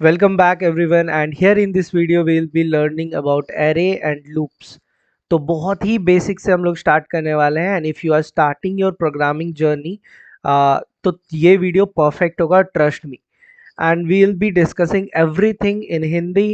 Welcome back everyone, and here in this video we will be learning about array and loops. तो बहुत ही basic से हम लोग स्टार्ट करने वाले हैं and if you are starting your programming journey तो ये वीडियो परफेक्ट होगा, trust me. And we will be discussing everything in Hindi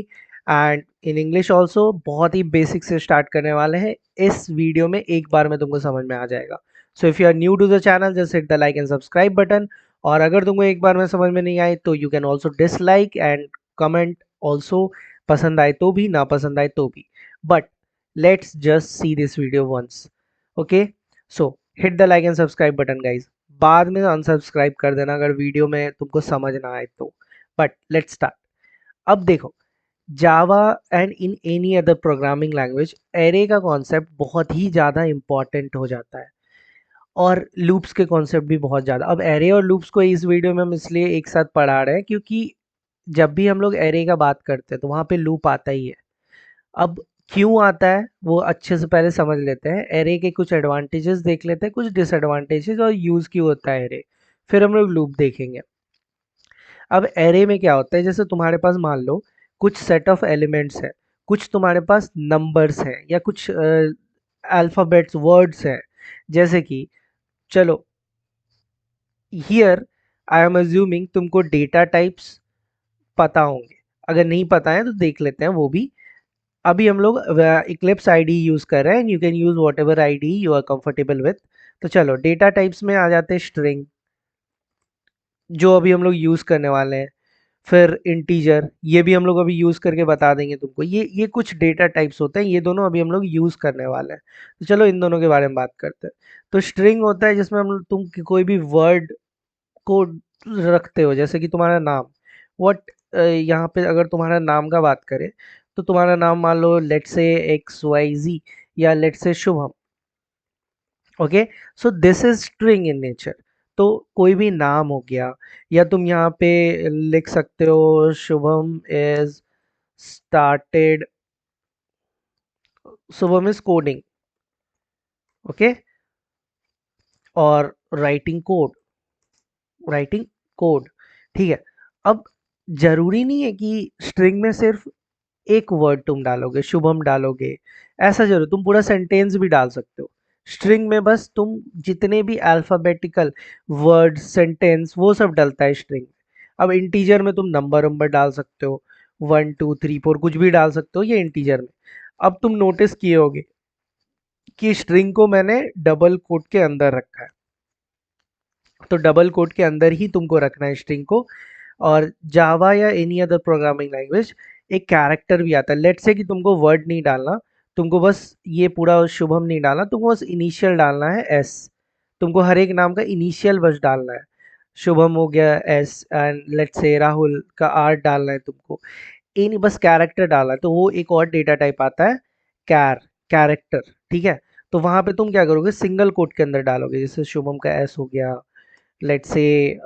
and in English also. बहुत ही बेसिक से स्टार्ट करने वाले हैं. इस वीडियो में एक बार में तुमको समझ में आ जाएगा. So if you are new to the channel just hit the like and subscribe button. और अगर तुमको एक बार में समझ में नहीं आई तो you can also dislike and comment also. पसंद आए तो भी, ना पसंद आए तो भी, but let's just see this video once. Okay, so hit the like and subscribe button guys. बाद में अनसब्सक्राइब कर देना अगर वीडियो में तुमको समझ ना आए तो. But let's start. अब देखो, Java and in any other programming language array का कॉन्सेप्ट बहुत ही ज़्यादा इंपॉर्टेंट हो जाता है और लूप्स के कॉन्सेप्ट भी बहुत ज़्यादा. अब एरे और लूप्स को इस वीडियो में हम इसलिए एक साथ पढ़ा रहे हैं क्योंकि जब भी हम लोग एरे का बात करते हैं तो वहाँ पे लूप आता ही है. अब क्यों आता है वो अच्छे से पहले समझ लेते हैं. एरे के कुछ एडवांटेजेस देख लेते हैं, कुछ डिसएडवांटेजेस, और यूज़ क्यों होता है एरे. फिर हम लोग लूप देखेंगे. अब एरे में क्या होता है, जैसे तुम्हारे पास मान लो कुछ सेट ऑफ एलिमेंट्स है, कुछ तुम्हारे पास नंबर्स हैं या कुछ अल्फ़ाबेट्स वर्ड्स हैं. जैसे कि चलो, हियर आई एम अज्यूमिंग तुमको डेटा टाइप्स पता होंगे. अगर नहीं पता है तो देख लेते हैं वो भी. अभी हम लोग इक्लिप्स आईडी यूज़ कर रहे हैं. You can use whatever ID you are comfortable with. तो चलो, डेटा टाइप्स में आ जाते हैं स्ट्रिंग, जो अभी हम लोग यूज़ करने वाले हैं. फिर इंटीजर, ये भी हम लोग अभी यूज़ करके बता देंगे तुमको. ये कुछ डेटा टाइप्स होते हैं, ये दोनों अभी हम लोग यूज़ करने वाले हैं. तो चलो इन दोनों के बारे में बात करते हैं. तो स्ट्रिंग होता है जिसमें हम तुम कोई भी वर्ड को रखते हो, जैसे कि तुम्हारा नाम. वट यहाँ पे अगर तुम्हारा नाम का बात करें तो तुम्हारा नाम मान लो लेट्स से एक्स वाई जी, या let's say Shubham. Okay, so this is string in nature. तो कोई भी नाम हो गया, या तुम यहाँ पे लिख सकते हो Shubham is started, Shubham is coding. Okay, और राइटिंग कोड. ठीक है. अब जरूरी नहीं है कि स्ट्रिंग में सिर्फ एक वर्ड तुम डालोगे, शुभम डालोगे. ऐसा जरूर, तुम पूरा सेंटेंस भी डाल सकते हो. स्ट्रिंग में बस तुम जितने भी अल्फाबेटिकल वर्ड सेंटेंस वो सब डलता है स्ट्रिंग में. अब इंटीजर में तुम नंबर नंबर डाल सकते हो, 1 2 3 4 कुछ भी डाल सकते हो ये इंटीजर में. अब तुम नोटिस किए होगे कि स्ट्रिंग को मैंने डबल कोट के अंदर रखा है. तो डबल कोट के अंदर ही तुमको रखना है स्ट्रिंग को. और जावा या एनी अदर प्रोग्रामिंग लैंग्वेज एक कैरेक्टर भी आता है. लेट्स से कि तुमको वर्ड नहीं डालना, तुमको बस ये पूरा शुभम नहीं डालना, तुमको बस इनिशियल डालना है एस. तुमको हर एक नाम का इनिशियल बस डालना है. शुभम हो गया S, and let's say Rahul का आर डालना है तुमको. इन बस कैरेक्टर डालना है. तो वो एक और डेटा टाइप आता है, कैरेक्टर. ठीक है. तो वहां पे तुम क्या करोगे, सिंगल कोट के अंदर डालोगे. जैसे शुभम का एस हो गया, let's say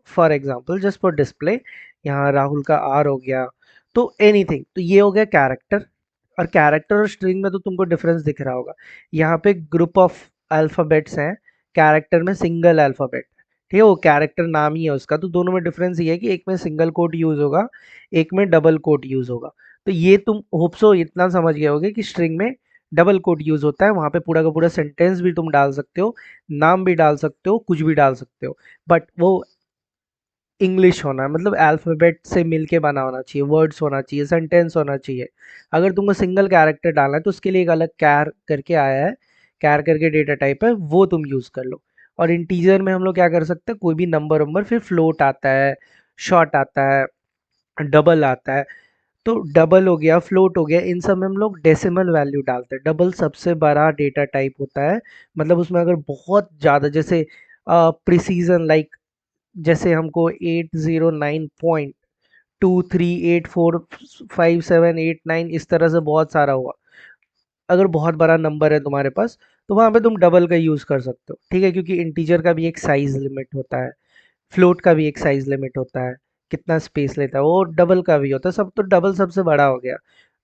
for example just for display, यहाँ राहुल का आर हो गया. तो एनीथिंग, तो ये हो गया कैरेक्टर. और कैरेक्टर और स्ट्रिंग में तो तुमको डिफरेंस दिख रहा होगा. यहाँ पे ग्रुप ऑफ अल्फ़ाबेट्स हैं, कैरेक्टर में सिंगल अल्फ़ाबेट. ठीक है, वो कैरेक्टर नाम ही है उसका. तो दोनों में डिफरेंस ये है कि एक में सिंगल कोट यूज होगा, एक में डबल कोट यूज होगा. तो ये तुम होप सो इतना समझ गए होगे कि स्ट्रिंग में डबल कोट यूज होता है. वहां पे पूरा का पूरा सेंटेंस भी तुम डाल सकते हो, नाम भी डाल सकते हो, कुछ भी डाल सकते हो. बट वो इंग्लिश होना है, मतलब अल्फ़ाबेट से मिलके बना होना चाहिए, वर्ड्स होना चाहिए, सेंटेंस होना चाहिए. अगर तुमको सिंगल कैरेक्टर डालना है तो उसके लिए एक अलग कैर करके आया है, कैर करके डेटा टाइप है, वो तुम यूज़ कर लो. और इंटीजर में हम लोग क्या कर सकते हैं, कोई भी नंबर नंबर, फिर फ्लोट आता है, शॉर्ट आता है, डबल आता है. तो डबल हो गया, फ्लोट हो गया, इन सब में हम लोग डेसिमल वैल्यू डालते हैं. डबल सबसे बड़ा डेटा टाइप होता है. मतलब उसमें अगर बहुत ज़्यादा, जैसे प्रिसीजन, लाइक जैसे हमको 809.23845789 इस तरह से बहुत सारा हुआ. अगर बहुत बड़ा नंबर है तुम्हारे पास तो वहाँ पे तुम डबल का यूज़ कर सकते हो. ठीक है, क्योंकि इंटीजर का भी एक साइज लिमिट होता है, फ्लोट का भी एक साइज लिमिट होता है, कितना स्पेस लेता है, वो डबल का भी होता है. सब तो डबल सबसे बड़ा हो गया.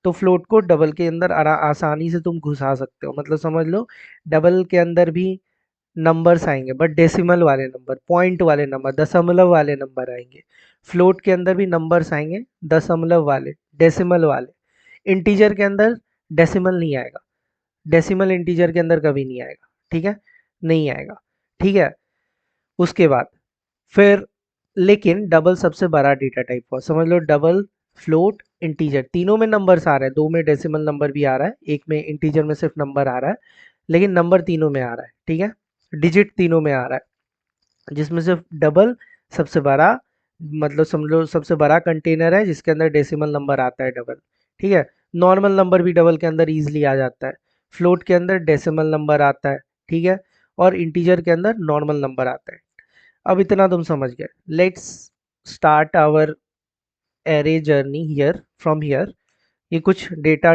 तो फ्लोट को डबल के अंदर आसानी से तुम घुसा सकते हो. मतलब समझ लो, डबल के अंदर भी नंबर्स आएंगे, बट डेसिमल वाले नंबर, पॉइंट वाले नंबर, दशमलव वाले नंबर आएंगे। फ्लोट के अंदर भी नंबर्स आएंगे दशमलव वाले, डेसिमल वाले। इंटीजर के अंदर डेसिमल नहीं आएगा, डेसिमल इंटीजर के अंदर कभी नहीं आएगा, ठीक है, नहीं आएगा, ठीक है। उसके बाद फिर, लेकिन डबल सबसे बड़ा डेटा टाइप हुआ, समझ लो डबल, फ्लोट, इंटीजर, तीनों में नंबर्स आ रहे हैं, दो में डेसिमल नंबर भी आ रहा है, एक में इंटीजर में सिर्फ नंबर आ रहा है, लेकिन नंबर तीनों में आ रहा है, ठीक है, डिजिट तीनों में आ रहा है, जिसमें सिर्फ डबल सबसे बड़ा, मतलब समझ लो सबसे बड़ा कंटेनर है जिसके अंदर डेसिमल नंबर आता है डबल, ठीक है। नॉर्मल नंबर भी डबल के अंदर इजीली आ जाता है, फ्लोट के अंदर डेसिमल नंबर आता है, ठीक है, और इंटीजर के अंदर नॉर्मल नंबर आता है। अब इतना तुम समझ गए। Let's start our array journey here from here. ये कुछ डेटा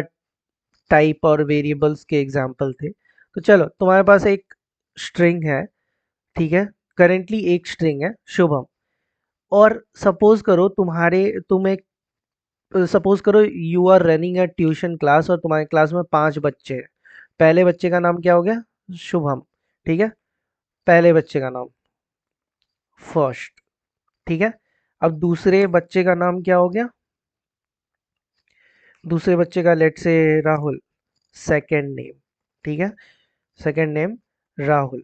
टाइप और वेरिएबल्स के एग्जांपल थे। तो चलो, तुम्हारे पास एक स्ट्रिंग है, ठीक है, करेंटली एक स्ट्रिंग है शुभम, और सपोज करो तुम एक, सपोज करो you are running a tuition class और तुम्हारे क्लास में 5 बच्चे हैं। पहले बच्चे का नाम क्या हो गया? शुभम, ठीक है, पहले बच्चे का नाम फर्स्ट, ठीक है। अब दूसरे बच्चे का नाम क्या हो गया? दूसरे बच्चे का लेट से राहुल, सेकंड नेम, ठीक है, सेकंड नेम राहुल।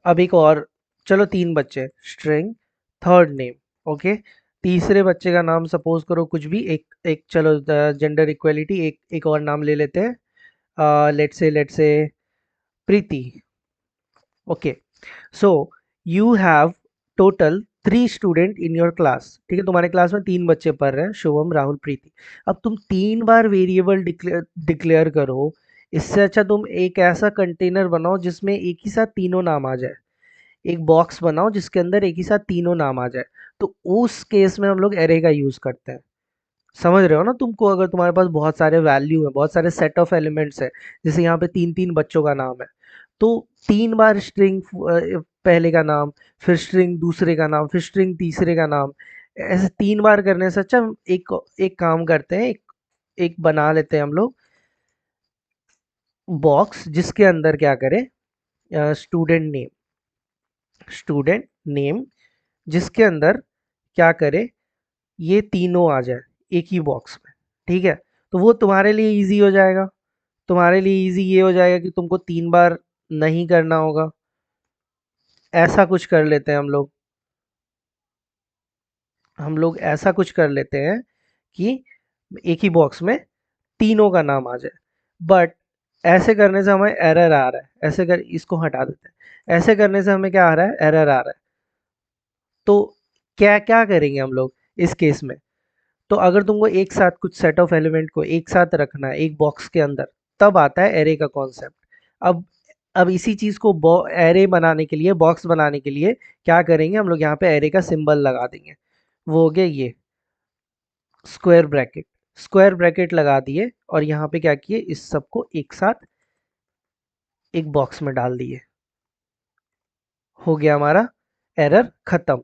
अब एक और, चलो 3 बच्चे, स्ट्रिंग थर्ड नेम, ओके। तीसरे बच्चे का नाम सपोज करो कुछ भी एक, चलो जेंडर इक्वलिटी, एक और नाम ले लेते हैं, let say Preeti, okay. So you have total 3 student in your class, ठीक है, तुम्हारे क्लास में 3 बच्चे पढ़ रहे हैं, शुभम, राहुल, प्रीति। अब तुम 3 बार वेरिएबल डिक्लेयर करो, इससे अच्छा तुम एक ऐसा कंटेनर बनाओ जिसमें एक ही साथ तीनों नाम आ जाए, एक बॉक्स बनाओ जिसके अंदर एक ही साथ तीनों नाम आ जाए। तो उस केस में हम लोग एरे का यूज करते हैं। समझ रहे हो ना तुमको? अगर तुम्हारे पास बहुत सारे वैल्यू है, बहुत सारे सेट ऑफ एलिमेंट्स है, जैसे यहाँ पे 3 3 बच्चों का नाम है, तो 3 बार स्ट्रिंग पहले का नाम, फिर स्ट्रिंग दूसरे का नाम, फिर स्ट्रिंग तीसरे का नाम, ऐसे 3 बार करने से अच्छा हम एक एक काम करते हैं, एक बना लेते हैं हम लोग बॉक्स, जिसके अंदर क्या करें, स्टूडेंट नेम, स्टूडेंट नेम, जिसके अंदर क्या करे, ये तीनों आ जाए एक ही बॉक्स में, ठीक है। तो वो तुम्हारे लिए इजी हो जाएगा, तुम्हारे लिए इजी ये हो जाएगा कि तुमको 3 बार नहीं करना होगा। ऐसा कुछ कर लेते हैं हम लोग ऐसा कुछ कर लेते हैं कि एक ही बॉक्स में तीनों का नाम आ जाए। बट ऐसे करने से हमें एरर आ रहा है, ऐसे कर, इसको हटा देते हैं, ऐसे करने से हमें क्या आ रहा है, एरर आ रहा है। तो क्या क्या करेंगे हम लोग इस केस में? तो अगर तुमको एक साथ कुछ सेट ऑफ एलिमेंट को एक साथ रखना है एक बॉक्स के अंदर, तब आता है एरे का कॉन्सेप्ट। अब अब इसी चीज को एरे बनाने के लिए, बॉक्स बनाने के लिए क्या करेंगे हम लोग, यहाँ पे एरे का सिंबल लगा देंगे। वो हो गया ये स्क्वायर ब्रैकेट, स्क्वायर ब्रैकेट लगा दिए, और यहाँ पे क्या किए, इस सबको एक साथ एक बॉक्स में डाल दिए, हो गया हमारा एरर खत्म।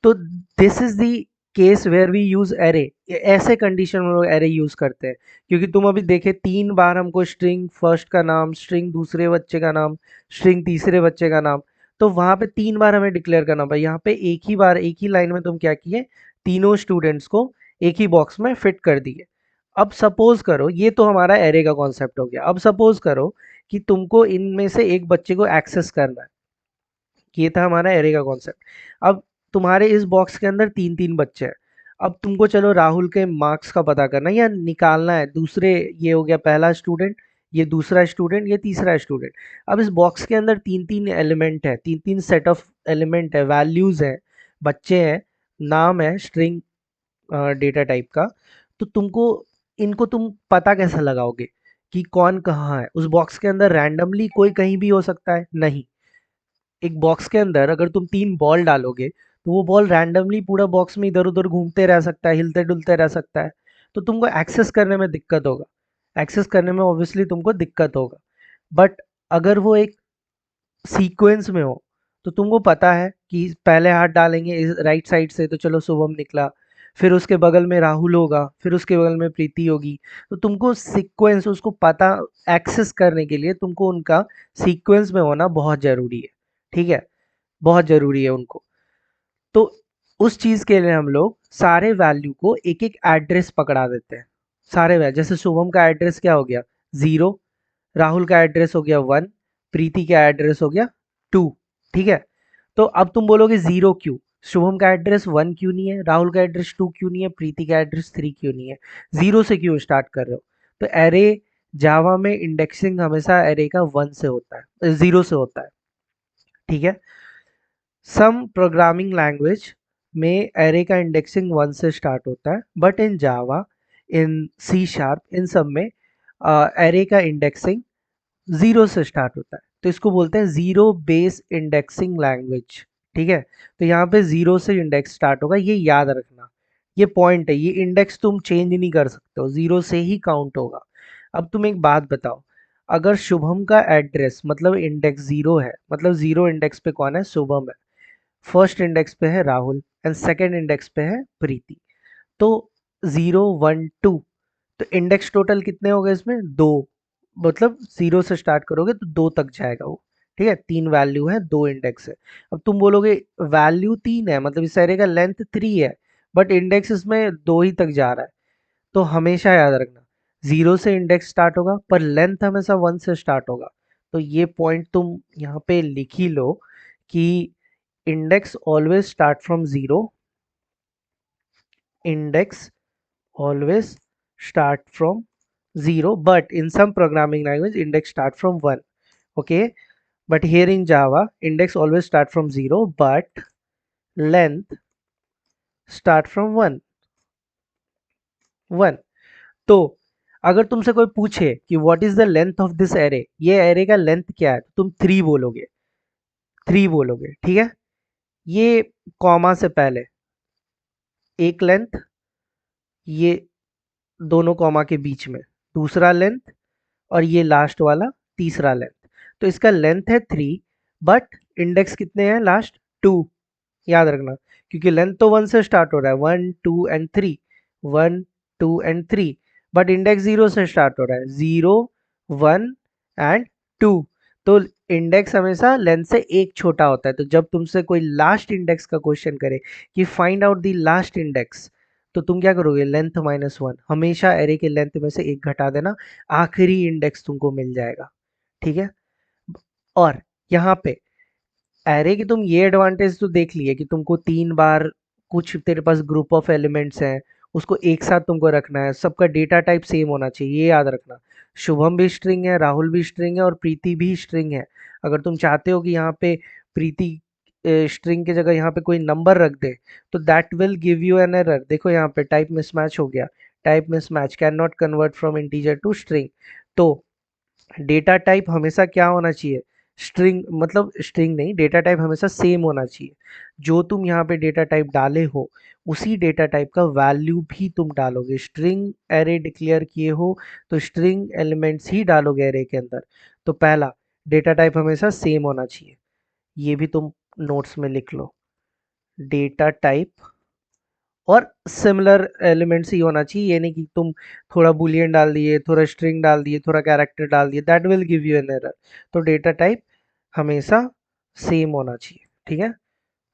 तो this is the case where we use array. ऐसे कंडीशन में लोग एरे यूज करते हैं, क्योंकि तुम अभी देखे 3 बार हमको स्ट्रिंग फर्स्ट का नाम, स्ट्रिंग दूसरे बच्चे का नाम, स्ट्रिंग तीसरे बच्चे का नाम, तो वहां पे 3 बार हमें डिक्लेयर करना पड़ा। यहाँ पे एक ही बार एक ही लाइन में तुम क्या किए, तीनों स्टूडेंट्स को एक ही बॉक्स में फिट कर दिए। अब सपोज करो, ये तो हमारा एरे का कॉन्सेप्ट हो गया। अब सपोज करो कि तुमको इनमें से एक बच्चे को एक्सेस करना है, ये था हमारा एरे का कॉन्सेप्ट। अब तुम्हारे इस बॉक्स के अंदर 3 3 बच्चे हैं। अब तुमको चलो राहुल के मार्क्स का पता करना है या निकालना है, दूसरे, ये हो गया पहला स्टूडेंट, ये दूसरा स्टूडेंट, ये तीसरा स्टूडेंट। अब इस बॉक्स के अंदर 3 3 एलिमेंट है, 3 3 सेट ऑफ एलिमेंट है, वैल्यूज है, बच्चे हैं, नाम है, स्ट्रिंग डेटा टाइप का। तो तुमको इनको तुम पता कैसे लगाओगे कि कौन कहाँ है उस बॉक्स के अंदर? रैंडमली कोई कहीं भी हो सकता है? नहीं। एक बॉक्स के अंदर अगर तुम 3 बॉल डालोगे, तो वो बॉल रैंडमली पूरा बॉक्स में इधर उधर घूमते रह सकता है, हिलते डुलते रह सकता है। तो तुमको एक्सेस करने में दिक्कत होगा, एक्सेस करने में ऑब्वियसली तुमको दिक्कत होगा। बट अगर वो एक सीक्वेंस में हो, तो तुमको पता है कि पहले हाथ डालेंगे इस राइट साइड से, तो चलो शुभम निकला, फिर उसके बगल में राहुल होगा, फिर उसके बगल में प्रीति होगी। तो तुमको सीक्वेंस उसको पता एक्सेस करने के लिए तुमको उनका सीक्वेंस में होना बहुत ज़रूरी है, ठीक है, बहुत ज़रूरी है उनको। तो उस चीज़ के लिए हम लोग सारे वैल्यू को एक एक एड्रेस पकड़ा देते हैं। सारे वैल्यू, जैसे शुभम का एड्रेस क्या हो गया 0, राहुल का एड्रेस हो गया 1, प्रीति का एड्रेस हो गया 2, ठीक है। तो अब तुम बोलोगे 0 क्यों, शुभम का एड्रेस 1 क्यों नहीं है, राहुल का एड्रेस 2 क्यों नहीं है, प्रीति का एड्रेस 3 क्यों नहीं है, 0 से क्यों स्टार्ट कर रहे हो? तो एरे जावा में इंडेक्सिंग हमेशा एरे का 1 से होता है, 0 से होता है, ठीक है। सम प्रोग्रामिंग लैंग्वेज में एरे का इंडेक्सिंग 1 से स्टार्ट होता है, but in Java, in C sharp, इन सब में एरे का इंडेक्सिंग 0 से स्टार्ट होता है। तो इसको बोलते हैं जीरो बेस इंडेक्सिंग लैंग्वेज, ठीक है। तो यहाँ पे 0 से इंडेक्स स्टार्ट होगा, ये याद रखना, ये पॉइंट है, ये इंडेक्स तुम चेंज नहीं कर सकते हो, 0 से ही काउंट होगा। अब तुम एक बात बताओ, अगर शुभम का एड्रेस मतलब इंडेक्स 0 है, मतलब 0 इंडेक्स पे कौन है, शुभम है, फर्स्ट इंडेक्स पे है राहुल एंड सेकेंड इंडेक्स पे है प्रीति। तो 0 1 2, तो इंडेक्स टोटल कितने हो गए इसमें, 2, मतलब 0 से स्टार्ट करोगे तो 2 तक जाएगा वो, ठीक है। 3 वैल्यू है, 2 इंडेक्स है। अब तुम बोलोगे वैल्यू 3 है, मतलब इस एरे का लेंथ 3 है, बट इंडेक्स इसमें 2 ही तक जा रहा है। तो हमेशा याद रखना, 0 से इंडेक्स स्टार्ट होगा पर लेंथ हमेशा 1 से स्टार्ट होगा। तो ये पॉइंट तुम यहाँ पे लिख ही लो कि index always start from 0, index always start from 0, but in some programming language index start from 1, okay. But here in Java index always start from 0 but length start from 1 तो अगर तुमसे कोई पूछे कि what is the length of this array, ये array का length क्या है, तो तुम 3 बोलोगे, 3 बोलोगे, ठीक है। ये कॉमा से पहले एक लेंथ, ये दोनों कॉमा के बीच में दूसरा लेंथ, और ये लास्ट वाला तीसरा लेंथ। तो इसका लेंथ है 3, बट इंडेक्स कितने हैं लास्ट 2, याद रखना, क्योंकि लेंथ तो 1 से स्टार्ट हो रहा है, 1 2 एंड 3, 1 2 एंड 3, बट इंडेक्स 0 से स्टार्ट हो रहा है, 0 1 एंड 2। तो इंडेक्स हमेशा लेंथ से एक छोटा होता है। तो जब तुमसे कोई लास्ट इंडेक्स का क्वेश्चन करे कि find out the last index, तो तुम क्या करोगे, लेंथ -1, हमेशा एरे के लेंथ में से एक घटा देना, आखिरी इंडेक्स तुमको मिल जाएगा, ठीक है। और यहाँ पे एरे की तुम ये एडवांटेज तो देख लिए कि तुमको 3 बार कुछ तेरे पास ग्रुप ऑफ एलिमेंट्स हैं, उसको एक साथ तुमको रखना है, सबका डेटा टाइप सेम होना चाहिए, ये याद रखना। शुभम भी स्ट्रिंग है, राहुल भी स्ट्रिंग है और प्रीति भी स्ट्रिंग है। अगर तुम चाहते हो कि यहाँ पे प्रीति स्ट्रिंग की जगह यहाँ पे कोई नंबर रख दे, तो that will give you an error. देखो यहाँ पे टाइप मिसमैच हो गया, type mismatch, can not convert from integer to string. तो डेटा टाइप हमेशा क्या होना चाहिए, स्ट्रिंग, मतलब स्ट्रिंग नहीं, डेटा टाइप हमेशा सेम होना चाहिए। जो तुम यहाँ पे डेटा टाइप डाले हो उसी डेटा टाइप का वैल्यू भी तुम डालोगे। स्ट्रिंग एरे डिक्लेयर किए हो तो स्ट्रिंग एलिमेंट्स ही डालोगे एरे के अंदर। तो पहला, डेटा टाइप हमेशा सेम होना चाहिए, ये भी तुम नोट्स में लिख लो। डेटा टाइप और सिमिलर एलिमेंट्स ही होना चाहिए, ये नहीं कि तुम थोड़ा बुलियन डाल दिए, थोड़ा स्ट्रिंग डाल दिए, थोड़ा कैरेक्टर डाल दिए, that will give you an error. तो डेटा टाइप हमेशा सेम होना चाहिए, ठीक है,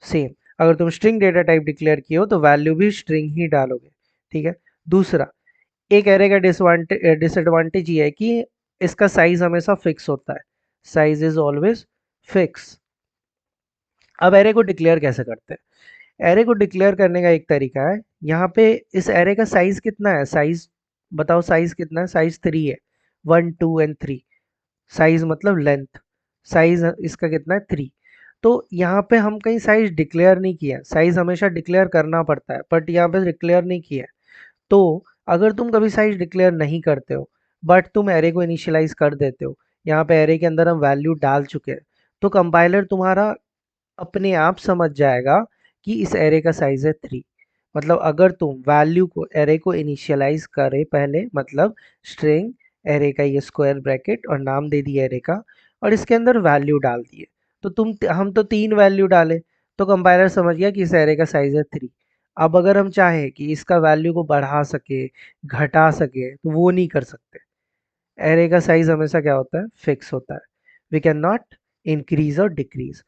सेम। अगर तुम स्ट्रिंग डेटा टाइप डिक्लेयर किए हो तो वैल्यू भी स्ट्रिंग ही डालोगे, ठीक है। दूसरा, एक एरे का डिसएडवांटेज ये है कि इसका साइज हमेशा फिक्स होता है, साइज इज ऑलवेज फिक्स। अब एरे को डिक्लेयर कैसे करते हैं, एरे को डिक्लेयर करने का एक तरीका है, यहाँ पे इस एरे का साइज कितना है, साइज बताओ, साइज कितना है, साइज 3 है, 1 2 एंड 3, साइज मतलब लेंथ, साइज इसका कितना है 3। तो यहाँ पे हम कहीं साइज डिक्लेयर नहीं किया, साइज हमेशा डिक्लेयर करना पड़ता है, बट यहाँ पे डिक्लेयर नहीं किया है। तो अगर तुम कभी साइज डिक्लेयर नहीं करते हो बट तुम एरे को इनिशियलाइज कर देते हो, यहाँ पे एरे के अंदर हम वैल्यू डाल चुके हैं, तो कंपाइलर तुम्हारा अपने आप समझ जाएगा कि इस एरे का साइज है 3। मतलब अगर तुम वैल्यू को, एरे को इनिशियलाइज करे पहले, मतलब स्ट्रिंग एरे का ये स्क्वायर ब्रैकेट और नाम दे दिया एरे का, और इसके अंदर वैल्यू डाल दिए, तो हम तो 3 वैल्यू डाले, तो कंपाइलर समझ गया कि इस एरे का साइज है 3। अब अगर हम चाहें कि इसका वैल्यू को बढ़ा सके, घटा सके, तो वो नहीं कर सकते। एरे का साइज हमेशा क्या होता है, फिक्स होता है। वी कैन नॉट इंक्रीज और डिक्रीज।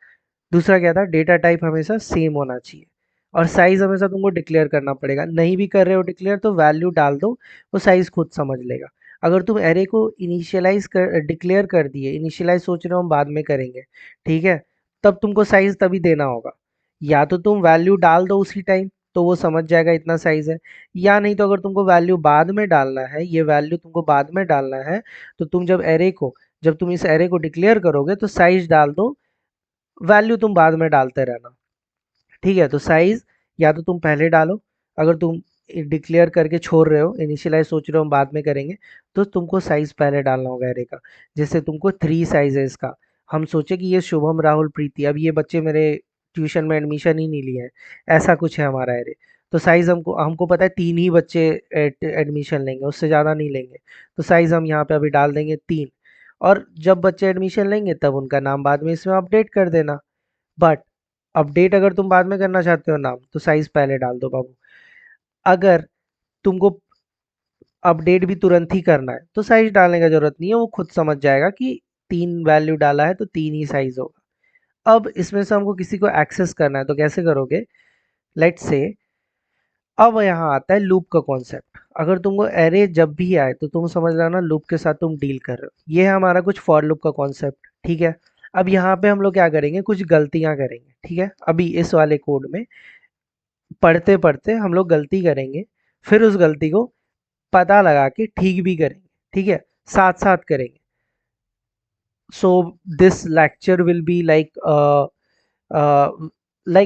दूसरा क्या था, डेटा टाइप हमेशा सेम होना चाहिए, और साइज हमेशा तुमको डिक्लेयर करना पड़ेगा। नहीं भी कर रहे हो डिक्लेयर तो वैल्यू डाल दो, वो साइज खुद समझ लेगा। अगर तुम एरे को इनिशियलाइज कर डिक्लेयर कर दिए, इनिशियलाइज सोच रहे हो हम बाद में करेंगे, ठीक है, तब तुमको साइज तभी देना होगा। या तो तुम वैल्यू डाल दो उसी टाइम, तो वो समझ जाएगा इतना साइज है। या नहीं तो अगर तुमको वैल्यू बाद में डालना है, ये वैल्यू तुमको बाद में डालना है, तो तुम जब तुम इस एरे को डिक्लेयर करोगे तो साइज डाल दो, वैल्यू तुम बाद में डालते रहना। ठीक है, तो साइज या तो तुम पहले डालो, अगर तुम डिक्लेयर करके छोड़ रहे हो, इनिशियलाइज सोच रहे हो हम बाद में करेंगे, तो तुमको साइज पहले डालना होगा एरे का। जैसे तुमको 3 साइज है इसका, हम सोचे कि ये शुभम राहुल प्रीति, अब ये बच्चे मेरे ट्यूशन में एडमिशन ही नहीं लिए हैं, ऐसा कुछ है हमारा एरे। तो साइज हमको हमको पता है 3 ही बच्चे एडमिशन लेंगे, उससे ज़्यादा नहीं लेंगे, तो साइज हम यहाँ पे अभी डाल देंगे 3। और जब बच्चे एडमिशन लेंगे तब उनका नाम बाद में इसमें अपडेट कर देना। बट अपडेट अगर तुम बाद में करना चाहते हो नाम, तो साइज पहले डाल दो बाबू। अगर तुमको अपडेट भी तुरंत ही करना है तो साइज डालने का जरूरत नहीं है, वो खुद समझ जाएगा कि 3 वैल्यू डाला है तो 3 ही साइज होगा। अब इसमें से हमको किसी को एक्सेस करना है तो कैसे करोगे, लेट्स से अब यहाँ आता है लूप का कॉन्सेप्ट। अगर तुमको एरे जब भी आए तो तुम समझ लेना लूप के साथ तुम डील कर रहे हो। ये है हमारा कुछ फॉर लूप का कॉन्सेप्ट, ठीक है। अब यहाँ पे हम लोग क्या करेंगे, कुछ गलतियां करेंगे, ठीक है। अभी इस वाले कोड में पढ़ते पढ़ते हम लोग गलती करेंगे, फिर उस गलती को पता लगा के ठीक भी करेंगे, ठीक है, साथ साथ करेंगे। So this lecture will be like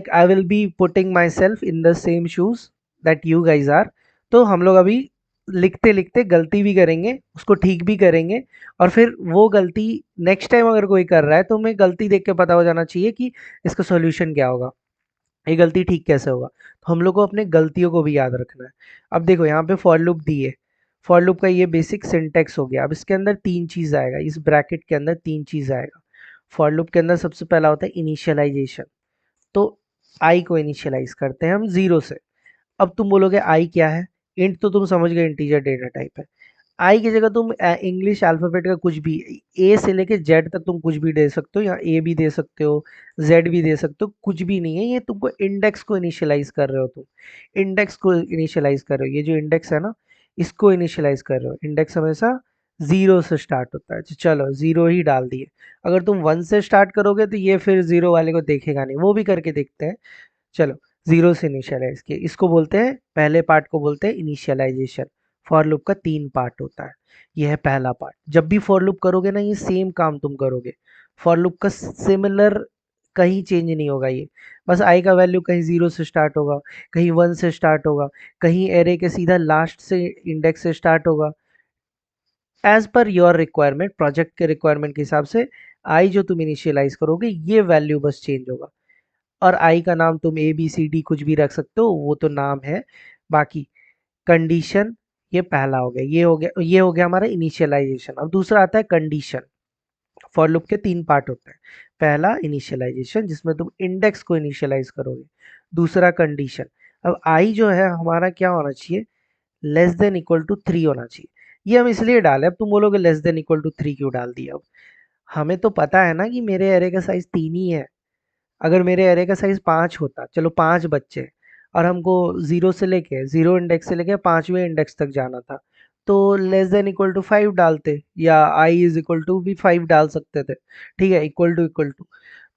I will be putting myself in the same shoes that you guys are. तो हम लोग अभी लिखते लिखते गलती भी करेंगे, उसको ठीक भी करेंगे, और फिर वो गलती नेक्स्ट टाइम अगर कोई कर रहा है तो हमें गलती देख के पता हो जाना चाहिए कि इसका सॉल्यूशन क्या होगा, ये गलती ठीक कैसे होगा। तो हम लोग को अपने गलतियों को भी याद रखना है। अब देखो यहाँ पे फॉर लूप दी है, फॉर लूप का ये बेसिक सिंटेक्स हो गया। अब इसके अंदर 3 चीज आएगा, इस ब्रैकेट के अंदर 3 चीज आएगा। फॉर लूप के अंदर सबसे पहला होता है इनिशियलाइजेशन। तो आई को इनिशियलाइज करते हैं हम 0 से। अब तुम बोलोगे आई क्या है, इंट तो तुम समझ गए, इंटीजर डेटा टाइप है। आई की जगह तुम इंग्लिश अल्फाबेट का कुछ भी, ए से लेके जेड तक तुम कुछ भी दे सकते हो, या ए भी दे सकते हो, जेड भी दे सकते हो, कुछ भी नहीं है। ये तुमको इंडेक्स को इनिशियलाइज कर रहे हो, तुम इंडेक्स को इनिशियलाइज कर रहे हो। ये जो इंडेक्स है ना, इसको इनिशियलाइज कर रहे हो। इंडेक्स हमेशा 0 से स्टार्ट होता है, तो चलो 0 ही डाल दिए। अगर तुम 1 से स्टार्ट करोगे तो ये फिर 0 वाले को देखेगा नहीं, वो भी करके देखते हैं। चलो 0 से इनिशियलाइज किए, इसको बोलते हैं, पहले पार्ट को बोलते हैं इनिशियलाइजेशन। फॉर लूप का 3 पार्ट होता है, यह है पहला पार्ट। जब भी फॉर लूप करोगे ना, ये सेम काम तुम करोगे। फॉर लूप का सिमिलर कहीं चेंज नहीं होगा ये। बस आई का वैल्यू कहीं 0 से स्टार्ट होगा, कहीं 1 से स्टार्ट होगा, कहीं एरे के सीधा लास्ट से इंडेक्स से स्टार्ट होगा। As per your requirement, project के रिक्वायरमेंट के हिसाब से आई जो तुम इनिशियलाइज करोगे ये वैल्यू बस चेंज होगा। और आई का नाम तुम ए बी सी डी कुछ भी रख सकते हो, वो तो नाम है। बाकी कंडीशन, ये पहला हो गया, ये हो गया हमारा इनिशियलाइजेशन। अब दूसरा आता है कंडीशन। फॉर लूप के 3 पार्ट होते हैं, पहला इनिशियलाइजेशन जिसमें तुम इंडेक्स को इनिशियलाइज करोगे, दूसरा कंडीशन। अब आई जो है हमारा क्या होना चाहिए, लेस देन इक्वल टू 3 होना चाहिए। ये हम इसलिए डाले, अब तुम बोलोगे लेस देन इक्वल टू 3 क्यों डाल दिया। अब हमें तो पता है ना कि मेरे एरे का साइज 3 ही है। अगर मेरे एरे का साइज 5 होता, चलो 5 बच्चे हैं, और हमको 0 से लेके 0 इंडेक्स से लेके 5वें इंडेक्स तक जाना था, तो लेस देन इक्वल टू 5 डालते, या आई इज इक्वल टू भी 5 डाल सकते थे। ठीक है, इक्वल टू।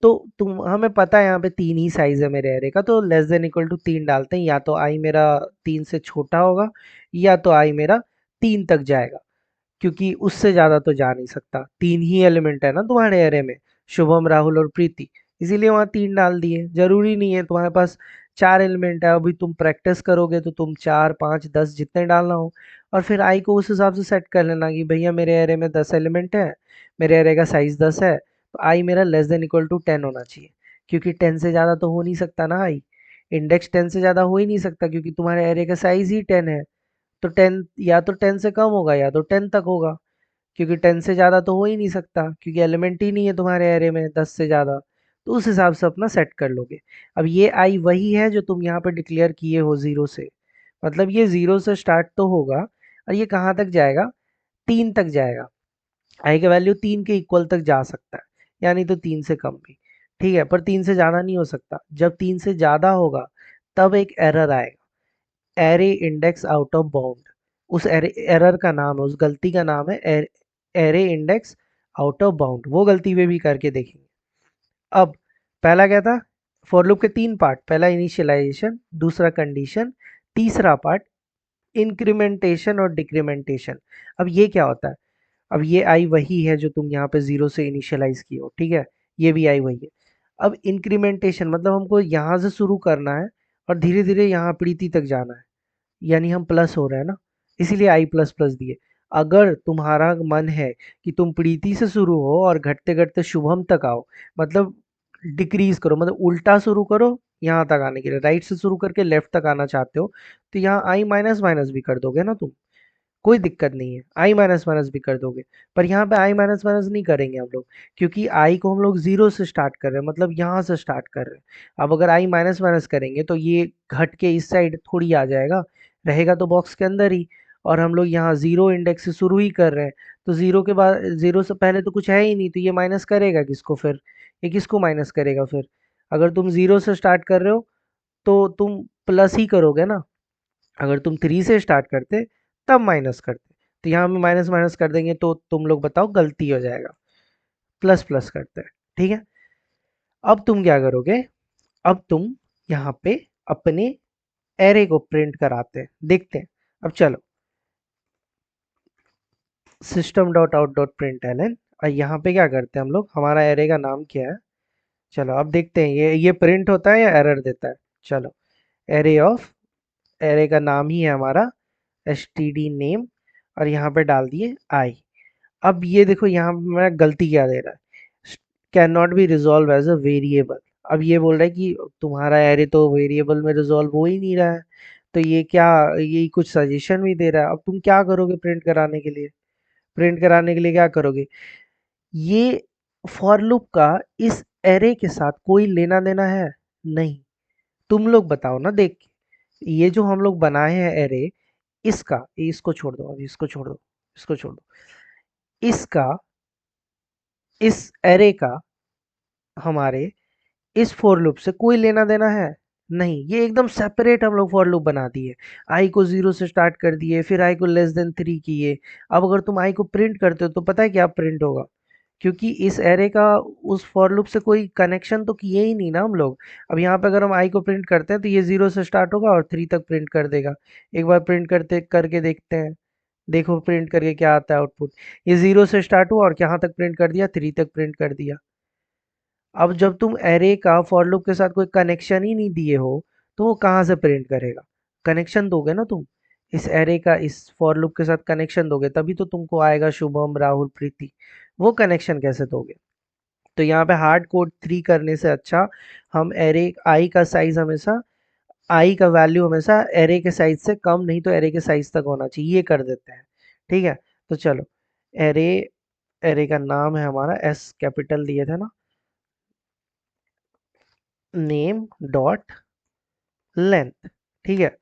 तो तुम हमें पता है यहाँ पे 3 ही साइज है मेरे एरे का, तो लेस देन इक्वल टू 3 डालते हैं। या तो आई मेरा 3 से छोटा होगा, या तो आई मेरा 3 तक जाएगा, क्योंकि उससे ज्यादा तो जा नहीं सकता। 3 ही एलिमेंट है ना तुम्हारे एरे में, शुभम राहुल और प्रीति, इसीलिए वहां 3 डाल दिए। जरूरी नहीं है तुम्हारे पास 4 एलिमेंट है, अभी तुम प्रैक्टिस करोगे तो तुम 4 5 10 जितने डालना हो, और फिर आई को उस हिसाब से सेट कर लेना कि भैया मेरे एरे में 10 एलिमेंट है, मेरे एरे का साइज 10 है, तो आई मेरा लेस देन इक्वल टू 10 होना चाहिए। क्योंकि 10 से ज्यादा तो हो नहीं सकता ना आई, इंडेक्स 10 से ज्यादा हो ही नहीं सकता, क्योंकि तुम्हारे एरे का साइज ही 10 है। तो 10 या तो 10 से कम होगा, या तो 10 तक होगा, क्योंकि 10 से ज़्यादा तो हो ही नहीं सकता, क्योंकि एलिमेंट ही नहीं है तुम्हारे एरे में 10 से ज़्यादा। तो उस हिसाब से अपना सेट कर लोगे। अब ये आई वही है जो तुम यहाँ पे डिक्लेयर किए हो 0 से, मतलब ये 0 से स्टार्ट तो होगा और ये कहाँ तक जाएगा, 3 तक जाएगा। आई का वैल्यू 3 के इक्वल तक जा सकता है, यानी तो 3 से कम भी, ठीक है, पर 3 से ज़्यादा नहीं हो सकता। जब 3 से ज़्यादा होगा तब एक एरर आएगा, array index out of bound. उस एरर का नाम है, उस गलती का नाम है array index out of bound. वो गलती वे भी करके देखेंगे। अब पहला क्या था, फॉर लूप के 3 पार्ट, पहला इनिशियलाइजेशन, दूसरा कंडीशन, तीसरा पार्ट इंक्रीमेंटेशन और डिक्रीमेंटेशन। अब ये क्या होता है, अब ये आई वही है जो तुम यहाँ पे 0 से इनिशियलाइज की हो, ठीक है, ये भी आई वही है। अब इंक्रीमेंटेशन मतलब हमको यहाँ से शुरू करना है और धीरे धीरे यहाँ प्रीति तक जाना है, यानी हम प्लस हो रहे हैं ना, इसीलिए आई प्लस प्लस दिए। अगर तुम्हारा मन है कि तुम प्रीति से शुरू हो और घटते घटते शुभम तक आओ, मतलब डिक्रीज करो, मतलब उल्टा शुरू करो, यहाँ तक आने के लिए राइट से शुरू करके लेफ्ट तक आना चाहते हो, तो यहाँ आई माइनस माइनस भी कर दोगे ना तुम, कोई दिक्कत नहीं है, आई माइनस माइनस भी कर दोगे। पर यहाँ पे आई माइनस माइनस नहीं करेंगे हम लोग, क्योंकि आई को हम लोग 0 से स्टार्ट कर रहे हैं, मतलब यहाँ से स्टार्ट कर रहे हैं। अब अगर आई माइनस माइनस करेंगे तो ये घट के इस साइड थोड़ी आ जाएगा, रहेगा तो बॉक्स के अंदर ही, और हम लोग यहाँ 0 इंडेक्स से शुरू ही कर रहे हैं, तो 0 के बाद 0 से पहले तो कुछ है ही नहीं, तो ये माइनस करेगा किसको फिर, ये किसको माइनस करेगा फिर। अगर तुम 0 से स्टार्ट कर रहे हो तो तुम प्लस ही करोगे ना, अगर तुम 3 से स्टार्ट करते तब माइनस करते, तो यहाँ में माइनस माइनस कर देंगे तो तुम लोग बताओ गलती हो जाएगा, प्लस प्लस करते हैं, ठीक है। अब तुम क्या करोगे, अब तुम यहाँ पे अपने एरे को प्रिंट कराते हैं, देखते हैं। अब चलो system dot out dot print l n, और यहाँ पे क्या करते हैं हम लोग, हमारा एरे का नाम क्या है, चलो अब देखते हैं ये प्रिंट होता है या एरर देता है। चलो एरे ऑफ, एरे का नाम ही है हमारा एस टी डी नेम, और यहाँ पे डाल दिए आई। अब ये देखो यहाँ पे मेरा गलती क्या दे रहा है, can not be resolve as a variable. अब ये बोल रहा है कि तुम्हारा एरे तो वेरिएबल में रिजॉल्व हो ही नहीं रहा है, तो ये क्या, ये कुछ सजेशन भी दे रहा है। अब तुम क्या करोगे प्रिंट कराने के लिए, प्रिंट कराने के लिए क्या करोगे, ये फॉर लूप का इस एरे के साथ कोई लेना देना है नहीं, तुम लोग बताओ ना देख के। ये जो हम लोग बनाए हैं एरे, इसका, इसको छोड़ दो, अभी इसको छोड़ दो, इसको छोड़ दो, इसका, इस एरे का हमारे इस फॉर लूप से कोई लेना देना है नहीं, ये एकदम सेपरेट हम लोग फॉर लूप बना दिए। आई को 0 से स्टार्ट कर दिए, फिर आई को लेस देन 3 किए। अब अगर तुम आई को प्रिंट करते हो तो पता है क्या प्रिंट होगा, क्योंकि इस एरे का उस फॉर लूप से कोई कनेक्शन तो किए ही नहीं ना हम लोग। अब यहाँ पे अगर हम आई को प्रिंट करते हैं तो ये 0 से स्टार्ट होगा और 3 तक प्रिंट कर देगा। एक बार प्रिंट करते करके देखते हैं, देखो प्रिंट करके क्या आता है आउटपुट। ये 0 से स्टार्ट हुआ और यहाँ तक प्रिंट कर दिया, 3 तक प्रिंट कर दिया। अब जब तुम एरे का फॉर लूप के साथ कोई कनेक्शन ही नहीं दिए हो तो वो कहाँ से प्रिंट करेगा, कनेक्शन दोगे ना तुम, इस एरे का इस फॉर लूप के साथ कनेक्शन दोगे तभी तो तुमको आएगा शुभम राहुल प्रीति। वो कनेक्शन कैसे दोगे, तो यहाँ पे हार्ड कोड 3 करने से अच्छा हम एरे आई का साइज हमेशा, आई का वैल्यू हमेशा एरे के साइज से कम नहीं तो एरे के साइज तक होना चाहिए, ये कर देते हैं, ठीक है। तो चलो एरे, एरे का नाम है हमारा एस कैपिटल दिए थे ना, नेम डॉट लेंथ, ठीक है,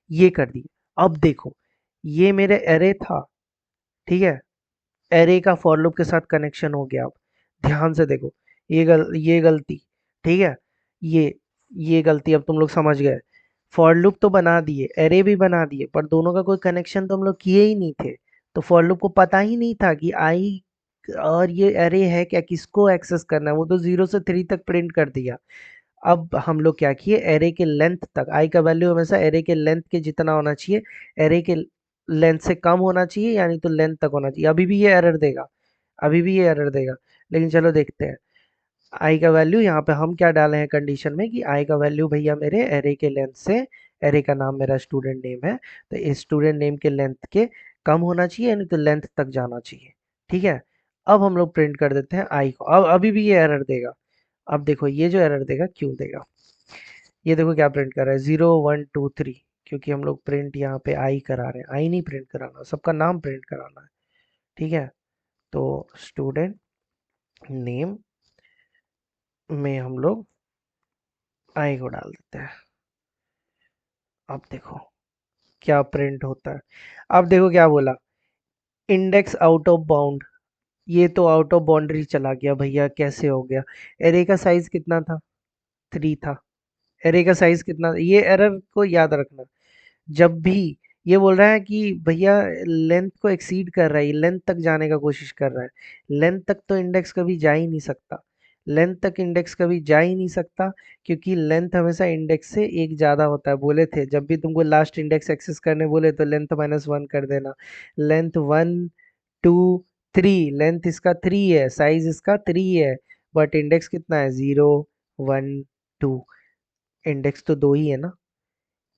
ये कर दिए। अब देखो ये मेरे एरे था, ठीक है, एरे का फॉर लूप के साथ कनेक्शन हो गया। अब ध्यान से देखो, ये गलती, ठीक है, ये ये गलती अब तुम लोग समझ गए। फॉर लूप तो बना दिए, एरे भी बना दिए, पर दोनों का कोई कनेक्शन तो हम लोग किए ही नहीं थे। तो फॉर लूप को पता ही नहीं था कि आई और ये एरे है क्या, किसको एक्सेस करना है, वो तो 0 से 3 तक प्रिंट कर दिया। अब हम लोग क्या किए, एरे के लेंथ तक, आई का वैल्यू हमेशा एरे के लेंथ के जितना होना चाहिए, एरे के लेंथ से कम होना चाहिए, यानी तो लेंथ तक होना चाहिए। अभी भी ये एरर देगा, अभी भी ये एरर देगा, लेकिन चलो देखते हैं। आई का वैल्यू यहाँ पे हम क्या डाले हैं कंडीशन में कि आई का वैल्यू भैया मेरे एरे के लेंथ से, एरे का नाम मेरा स्टूडेंट नेम है, तो इस स्टूडेंट नेम के लेंथ के कम होना चाहिए, यानी तो लेंथ तक जाना चाहिए, ठीक है। अब हम लोग प्रिंट कर देते हैं आई को। अब अभी भी ये एरर देगा। अब देखो ये जो एरर देगा क्यों देगा, ये देखो क्या प्रिंट कर रहा है, 0 1 2 3, क्योंकि हम लोग प्रिंट यहाँ पे आई करा रहे हैं, आई नहीं प्रिंट कराना, सबका नाम प्रिंट कराना है, ठीक है। तो स्टूडेंट नेम में हम लोग आई को डाल देते हैं। अब देखो क्या प्रिंट होता है। अब देखो क्या बोला, इंडेक्स आउट ऑफ बाउंड। ये तो आउट ऑफ बाउंड्री चला गया भैया, कैसे हो गया? एरे का साइज कितना था? 3 था। एरे का साइज कितना, ये एरर को याद रखना। जब भी ये बोल रहा है कि भैया लेंथ को एक्सीड कर रहा है, लेंथ तक जाने का कोशिश कर रहा है, लेंथ तक तो इंडेक्स कभी जा ही नहीं सकता। लेंथ तक इंडेक्स कभी जा ही नहीं सकता, क्योंकि लेंथ हमेशा इंडेक्स से एक ज़्यादा होता है। बोले थे जब भी तुमको लास्ट इंडेक्स एक्सेस करने बोले तो लेंथ -1 कर देना। लेंथ 1 2 3, लेंथ इसका 3 है, साइज इसका 3 है, बट इंडेक्स कितना है? 0 1 2। इंडेक्स तो 2 ही है ना।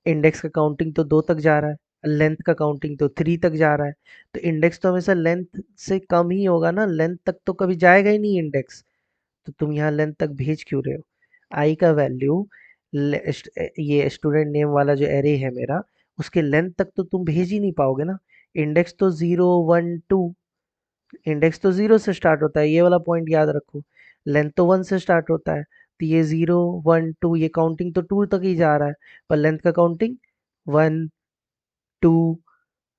इंडेक्स का काउंटिंग तो 2 तक जा रहा है, लेंथ का काउंटिंग तो 3 तक जा रहा है। तो इंडेक्स तो हमेशा लेंथ से कम ही होगा ना, लेंथ तक तो कभी जाएगा ही नहीं इंडेक्स। तो तुम यहाँ लेंथ तक भेज क्यों रहे हो? आई का वैल्यू, ये स्टूडेंट नेम वाला जो एरे है मेरा, उसके लेंथ तक तो तुम भेज ही नहीं पाओगे ना। इंडेक्स तो 0 1 2, इंडेक्स तो 0 से स्टार्ट होता है, ये वाला पॉइंट याद रखो। लेंथ तो 1 से स्टार्ट होता है, तो ये 0 1 2, ये काउंटिंग तो 2 तक ही जा रहा है, पर लेंथ का काउंटिंग 1 2,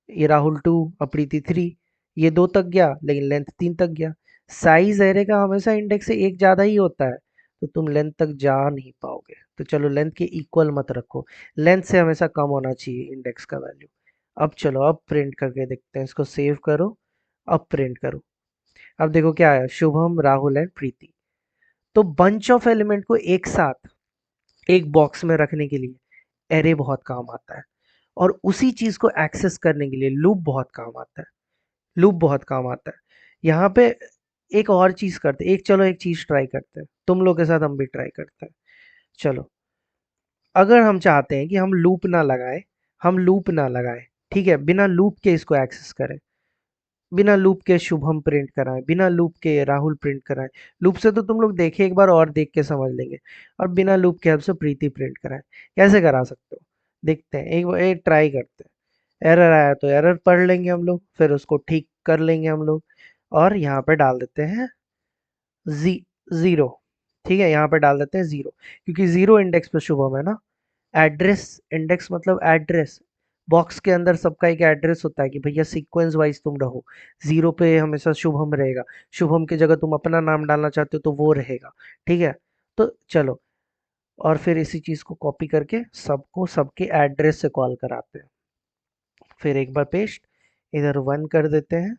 ये राहुल 2, अप्रीति 3, ये 2 तक गया लेकिन लेंथ 3 तक गया। साइज एरे का हमेशा इंडेक्स से एक ज़्यादा ही होता है, तो तुम लेंथ तक जा नहीं पाओगे। तो चलो लेंथ के इक्वल मत रखो, लेंथ से हमेशा कम होना चाहिए इंडेक्स का वैल्यू। अब चलो अब प्रिंट करके देखते हैं, इसको सेव करो, अब प्रिंट करो। अब देखो क्या है, शुभम राहुल एंड प्रीति। तो बंच ऑफ एलिमेंट को एक साथ एक बॉक्स में रखने के लिए एरे बहुत काम आता है, और उसी चीज को एक्सेस करने के लिए लूप बहुत काम आता है। लूप बहुत काम आता है। यहाँ पे एक और चीज करते हैं, चलो एक चीज ट्राई करते हैं, तुम लोग के साथ हम भी ट्राई करते हैं। चलो, अगर हम चाहते हैं कि हम लूप ना लगाए, हम लूप ना लगाए, ठीक है, बिना लूप के इसको एक्सेस करें, बिना लूप के शुभम प्रिंट कराएं, बिना लूप के राहुल प्रिंट कराएं। लूप से तो तुम लोग देखे एक बार और देख के समझ लेंगे। और बिना लूप के हमसे प्रीति प्रिंट कराएं, कैसे करा सकते हो? देखते हैं, एक बार एक ट्राई करते हैं। एरर आया तो एरर पढ़ लेंगे हम लोग, फिर उसको ठीक कर लेंगे हम लोग। और यहाँ पे डाल देते हैं जी 0। ठीक है, यहाँ पे डाल देते हैं 0, क्योंकि 0 इंडेक्स पे शुभम है ना। एड्रेस, इंडेक्स मतलब एड्रेस, बॉक्स के अंदर सबका एक एड्रेस होता है कि भैया सीक्वेंस वाइज तुम रहो। 0 पे हमेशा शुभम रहेगा, शुभम की जगह तुम अपना नाम डालना चाहते हो तो वो रहेगा। ठीक है, तो चलो, और फिर इसी चीज को कॉपी करके सबको सबके एड्रेस से कॉल कराते हैं। फिर एक बार पेस्ट, इधर 1 कर देते हैं।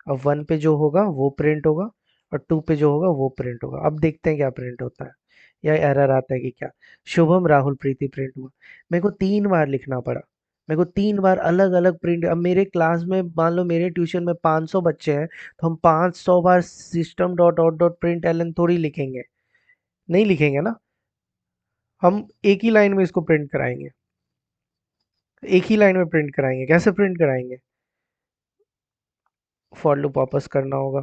अब 1 पे जो होगा वो प्रिंट होगा, और 2 पे जो होगा वो प्रिंट होगा। अब देखते हैं क्या प्रिंट होता है, या एरर आता है कि क्या। शुभम राहुल प्रीति प्रिंट हुआ। मेरे को 3 बार लिखना पड़ा, मेरे को 3 बार अलग अलग प्रिंट। अब मेरे क्लास में मान लो मेरे ट्यूशन में 500 बच्चे हैं, तो हम 500 बार system dot out dot println थोड़ी लिखेंगे, नहीं लिखेंगे ना। हम एक ही लाइन में इसको प्रिंट कराएंगे, एक ही लाइन में प्रिंट कराएंगे। कैसे प्रिंट कराएंगे? फॉर लूप वापस करना होगा।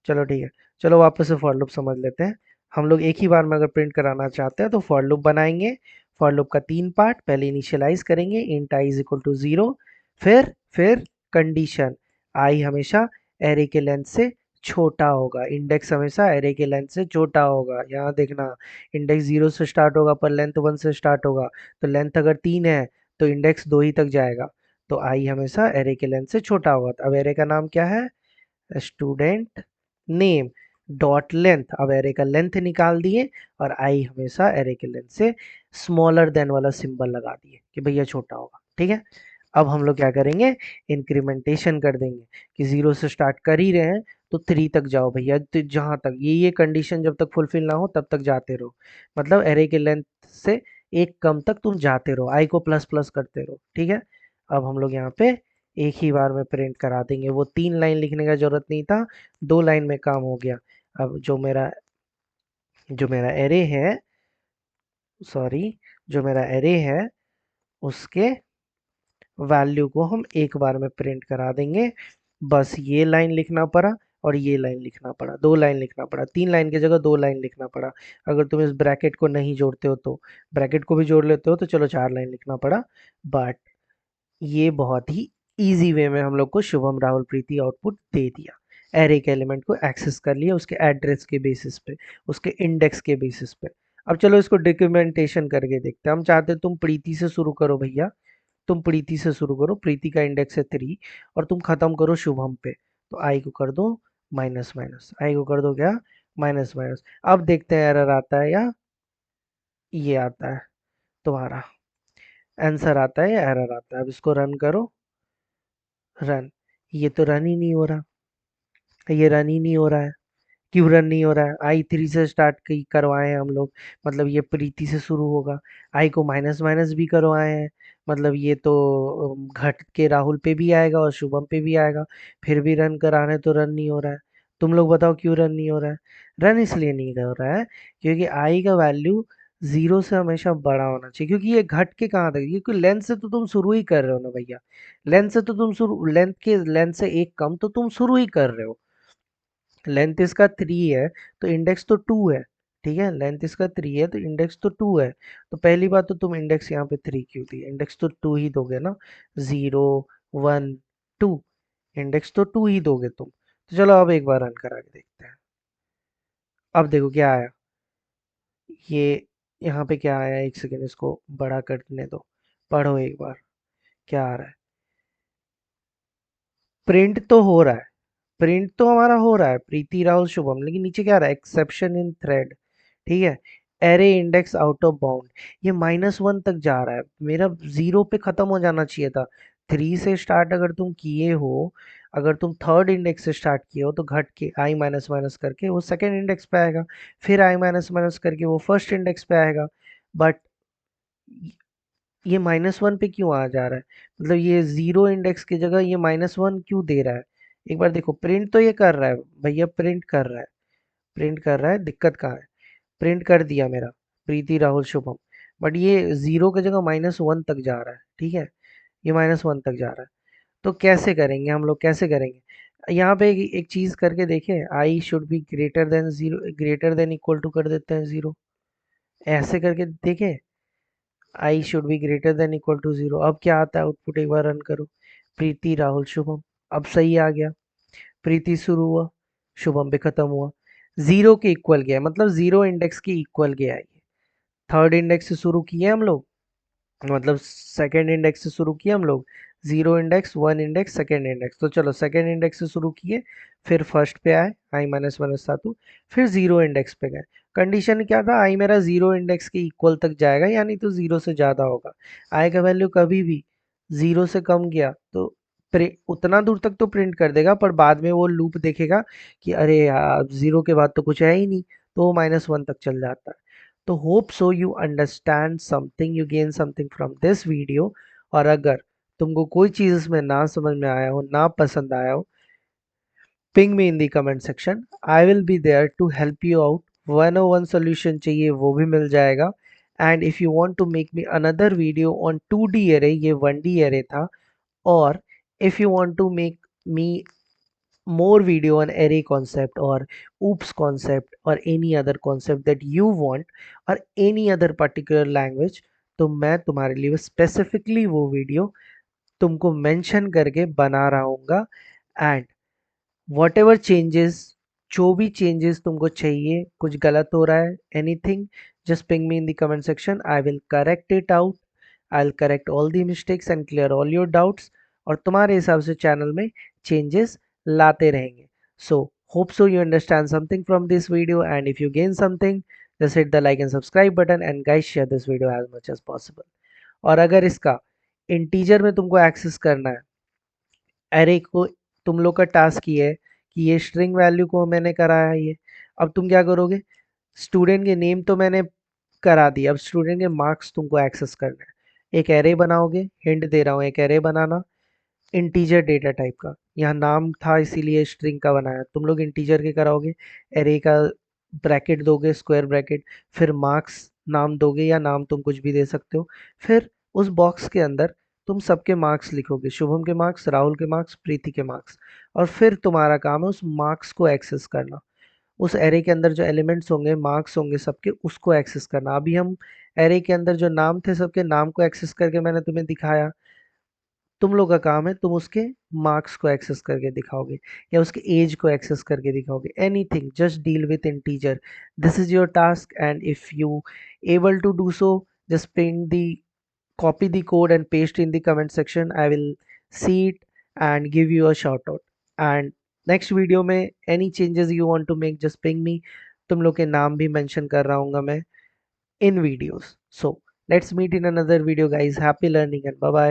चलो ठीक है, चलो वापस से फॉर लूप समझ लेते हैं। हम लोग एक ही बार में अगर प्रिंट कराना चाहते हैं तो फॉर लूप बनाएंगे। फॉर लूप का 3 पार्ट, पहले इनिशियलाइज करेंगे int i is equal to 0, फिर कंडीशन आई हमेशा एरे के लेंथ से छोटा होगा, इंडेक्स हमेशा एरे के लेंथ से छोटा होगा। यहाँ देखना, इंडेक्स 0 से स्टार्ट होगा पर लेंथ 1 से स्टार्ट होगा, तो लेंथ अगर 3 है तो इंडेक्स 2 ही तक जाएगा। तो आई हमेशा एरे के लेंथ से छोटा होगा। तो अब एरे का नाम क्या है? Student name dot length. अब एरे का लेंथ निकाल दिए, और आई हमेशा एरे के लेंथ से स्मॉलर देन वाला सिंबल लगा दिए कि भैया छोटा होगा। ठीक है, अब हम लोग क्या करेंगे, इंक्रीमेंटेशन कर देंगे कि 0 से स्टार्ट कर ही रहे हैं तो 3 तक जाओ भैया, तो जहां तक ये कंडीशन जब तक फुलफिल ना हो तब तक जाते रहो। मतलब एरे के लेंथ से एक कम तक तुम जाते रहो, आई को प्लस प्लस करते रहो। ठीक है, अब हम लोग यहाँ पे एक ही बार में प्रिंट करा देंगे, वो 3 लाइन लिखने का जरूरत नहीं था, 2 लाइन में काम हो गया। अब जो मेरा एरे है, सॉरी, जो मेरा एरे है उसके वैल्यू को हम एक बार में प्रिंट करा देंगे। बस ये लाइन लिखना पड़ा, और ये लाइन लिखना पड़ा, 2 लाइन लिखना पड़ा, 3 लाइन की जगह 2 लाइन लिखना पड़ा। अगर तुम इस ब्रैकेट को नहीं जोड़ते हो तो ब्रैकेट को भी जोड़ लेते हो तो चलो 4 लाइन लिखना पड़ा। बट ये बहुत ही इजी वे में हम लोग को शुभम राहुल प्रीति आउटपुट दे दिया। एरे के एलिमेंट को एक्सेस कर लिया उसके एड्रेस के बेसिस पे, उसके इंडेक्स के बेसिस पे। अब चलो इसको डॉक्यूमेंटेशन करके देखते हैं। हम चाहते हैं तुम प्रीति से शुरू करो भैया, तुम प्रीति से शुरू करो, प्रीति का इंडेक्स है 3 और तुम खत्म करो शुभम पे। तो आई को कर दो माइनस माइनस, आई को कर दो क्या, माइनस माइनस। अब देखते हैं एरर आता है या ये आता है, तुम्हारा आंसर आता है या एरर आता है। अब इसको रन करो, रन, ये तो रन ही नहीं हो रहा, ये रन ही नहीं हो रहा है। क्यों रन नहीं हो रहा है? आई 3 से स्टार्ट करवाए हैं हम लोग, मतलब ये प्रीति से शुरू होगा। आई को माइनस माइनस भी करवाए हैं, मतलब ये तो घट के राहुल पे भी आएगा और शुभम पे भी आएगा। फिर भी रन करा रहे हैं तो रन नहीं हो रहा है। तुम लोग बताओ क्यों रन नहीं हो रहा है? रन इसलिए नहीं हो रहा है क्योंकि आई का वैल्यू 0 से हमेशा बड़ा होना चाहिए, क्योंकि ये घट के कहाँ तक, ये कोई लेंथ से तो तुम शुरू ही कर रहे हो ना भैया। लेंथ से तो तुम शुरू, लेंथ से एक कम तो तुम शुरू ही कर रहे हो। लेंथ इसका 3 है तो इंडेक्स तो 2 है, ठीक है, लेंथ इसका 3 है तो इंडेक्स तो 2 है। तो पहली बात तो तुम इंडेक्स यहाँ पे 3 क्यों दी, इंडेक्स तो 2 ही दोगे ना, 0 1 2, इंडेक्स तो 2 ही दोगे तुम। तो चलो अब एक बार रन करा के देखते हैं। अब देखो क्या आया, ये यहाँ पे क्या आया, एक सेकेंड इसको बड़ा करने दो, पढ़ो एक बार क्या आ रहा है। प्रिंट तो हो रहा है, प्रिंट तो हमारा हो रहा है प्रीति राहुल शुभम, लेकिन नीचे क्या आ रहा है, एक्सेप्शन इन थ्रेड, ठीक है, array index out of bound. ये -1 तक जा रहा है, मेरा 0 पे खत्म हो जाना चाहिए था। 3 से स्टार्ट अगर तुम किए हो, अगर तुम थर्ड इंडेक्स से स्टार्ट किए हो तो घट के आई माइनस माइनस करके वो सेकंड इंडेक्स पे आएगा, फिर आई माइनस माइनस करके वो फर्स्ट इंडेक्स पे आएगा। बट ये -1 पे क्यों आ जा रहा है, मतलब ये 0 इंडेक्स की जगह ये -1 क्यों दे रहा है? एक बार देखो, प्रिंट तो ये कर रहा है भैया, प्रिंट कर रहा है, प्रिंट कर रहा है, दिक्कत कहाँ है? प्रिंट कर दिया मेरा प्रीति राहुल शुभम, बट ये 0 की जगह -1 तक जा रहा है, ठीक है, ये -1 तक जा रहा है। तो कैसे करेंगे हम लोग, कैसे करेंगे? यहाँ पे एक चीज करके देखें, i should be greater than 0, greater than equal to कर देते हैं 0, ऐसे करके देखें, i should be greater than equal to 0। अब क्या आता है आउटपुट, एक बार रन करो, प्रीति राहुल शुभम, अब सही आ गया, प्रीति शुरू हुआ, शुभम पे खत्म हुआ, 0 के इक्वल गया, मतलब 0 इंडेक्स के इक्वल गया है। थर्ड इंडेक्स से शुरू किए हम लोग, मतलब सेकेंड इंडेक्स से शुरू किए हम लोग, 0 इंडेक्स 1 इंडेक्स सेकेंड इंडेक्स, तो चलो सेकेंड इंडेक्स से शुरू किए, फिर फर्स्ट पे आए आई माइनस माइनस धातु, फिर 0 इंडेक्स पे गए। कंडीशन क्या था, आई मेरा 0 इंडेक्स के इक्वल तक जाएगा, यानी तो 0 से ज़्यादा होगा। आई का वैल्यू कभी भी 0 से कम गया तो उतना दूर तक तो प्रिंट कर देगा, पर बाद में वो लूप देखेगा कि अरे यार 0 के बाद तो कुछ है ही नहीं, तो वो -1 तक चल जाता है। तो hope so you understand something, you gain something from this video. और अगर तुमको कोई चीज़ इसमें ना समझ में आया हो, ना पसंद आया हो, ping me in the comment section, I will be there to help you out. 101 solution चाहिए वो भी मिल जाएगा। And if you want to make me another video on 2D array, ये 1D एरे था, और if you want to make me more video on array concept or oops concept or any other concept that you want, or any other particular language, तो मैं तुम्हारे लिए specifically वो video तुमको mention करके बना रहा हूँगा। एंड वॉट एवर चेंजेस, जो भी चेंजेस तुमको चाहिए, कुछ गलत हो रहा है, anything, just ping me in the comment section, I will correct it out, I will correct all the mistakes and clear all your doubts, और तुम्हारे हिसाब से चैनल में चेंजेस लाते रहेंगे। सो hope so you understand something from this video, and if you gain something, just hit the like and subscribe button, and guys share this video as much as possible। और अगर इसका integer में तुमको access करना है, अरे को, तुम लोग का टास्क ये है कि ये स्ट्रिंग वैल्यू को मैंने कराया है ये, अब तुम क्या करोगे, स्टूडेंट के नेम तो मैंने करा दिया, अब स्टूडेंट के मार्क्स तुमको एक्सेस करना है। एक एरे बनाओगे, हिंट दे रहा हूँ, एक एरे बनाना इंटीजर डेटा टाइप का, यहाँ नाम था इसीलिए स्ट्रिंग का बनाया, तुम लोग इंटीजर के कराओगे, एरे का ब्रैकेट दोगे, स्क्वायर ब्रैकेट, फिर मार्क्स नाम दोगे, या नाम तुम कुछ भी दे सकते हो, फिर उस बॉक्स के अंदर तुम सबके मार्क्स लिखोगे, शुभम के मार्क्स, राहुल के मार्क्स, प्रीति के मार्क्स, और फिर तुम्हारा काम है उस मार्क्स को एक्सेस करना, उस एरे के अंदर जो एलिमेंट्स होंगे, मार्क्स होंगे सबके, उसको एक्सेस करना। अभी हम एरे के अंदर जो नाम थे सबके नाम को एक्सेस करके मैंने तुम्हें दिखाया, तुम लोग का काम है, तुम उसके मार्क्स को एक्सेस करके दिखाओगे या उसके एज को एक्सेस करके दिखाओगे, anything, just deal with integer. This is your task and if you able to do so, just ping the copy the code and paste in the comment section. I will see it and give you a shout out. And next video में any changes you want to make, just ping me. तुम लोग के नाम भी mention कर रहा हूँगा मैं in videos. So let's meet in another video guys. Happy learning and bye bye.